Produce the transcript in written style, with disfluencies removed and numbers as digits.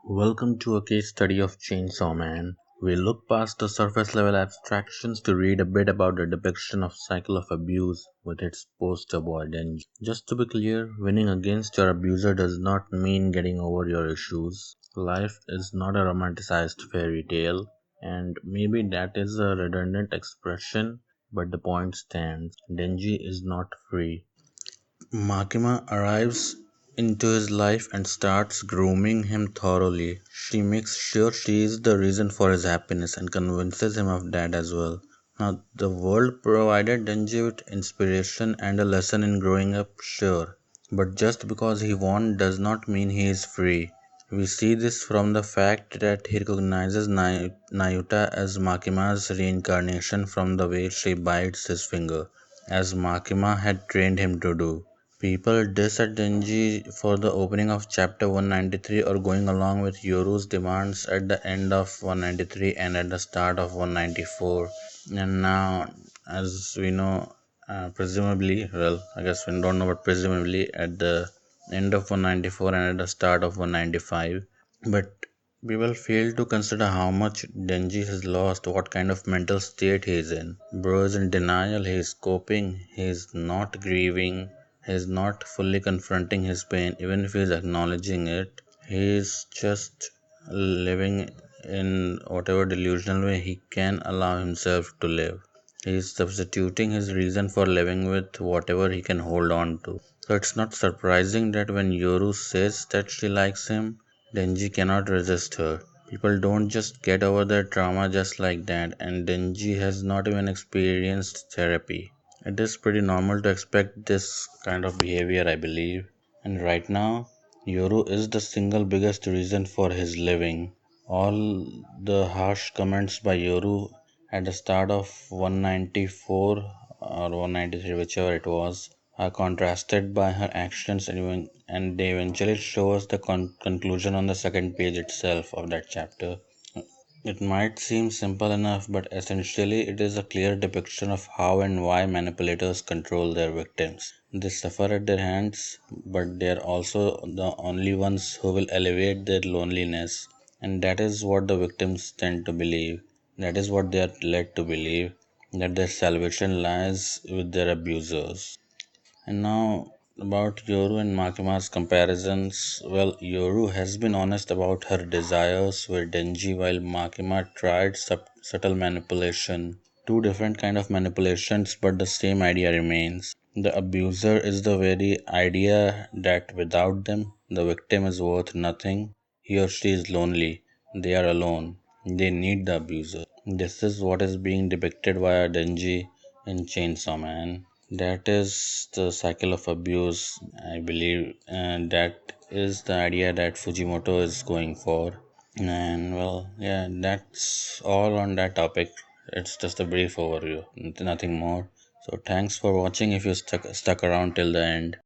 Welcome to a case study of Chainsaw Man. We look past the surface level abstractions to read a bit about the depiction of cycle of abuse with its poster boy Denji. Just to be clear, winning against your abuser does not mean getting over your issues. Life is not a romanticized fairy tale, and maybe that is a redundant expression, but the point stands. Denji is not free. Makima arrives into his life and starts grooming him thoroughly. She makes sure she is the reason for his happiness and convinces him of that as well. Now, the world provided Denji with inspiration and a lesson in growing up, sure. But just because he won does not mean he is free. We see this from the fact that he recognizes Nayuta as Makima's reincarnation from the way she bites his finger, as Makima had trained him to do. People diss at Denji for the opening of chapter 193 or going along with Yoru's demands at the end of 193 and at the start of 194. And now, as we know, presumably, well, I guess we don't know, but presumably at the end of 194 and at the start of 195. But people fail to consider how much Denji has lost, what kind of mental state he is in. Bro is in denial, he is coping, he is not grieving, he is not fully confronting his pain, even if he is acknowledging it. He is just living in whatever delusional way he can allow himself to live. He is substituting his reason for living with whatever he can hold on to. So it's not surprising that when Yoru says that she likes him, Denji cannot resist her. People don't just get over their trauma just like that, and Denji has not even experienced therapy. It is pretty normal to expect this kind of behavior, I believe. And right now, Yoru is the single biggest reason for his living. All the harsh comments by Yoru at the start of 194 or 193, whichever it was, are contrasted by her actions, and they eventually show us the conclusion on the second page itself of that chapter. It might seem simple enough, but essentially it is a clear depiction of how and why manipulators control their victims. They suffer at their hands, but they are also the only ones who will elevate their loneliness. And that is what the victims tend to believe. That is what they are led to believe, that their salvation lies with their abusers. And now about Yoru and Makima's comparisons. Well, Yoru has been honest about her desires with Denji while Makima tried subtle manipulation. Two different kind of manipulations, but the same idea remains. The abuser is the very idea that without them the victim is worth nothing. He or she is lonely. They are alone. They need the abuser. This is what is being depicted via Denji in Chainsaw Man. That is the cycle of abuse, I believe, and that is the idea that Fujimoto is going for. And well, yeah, that's all on that topic. It's just a brief overview, nothing more. So thanks for watching if you stuck around till the end.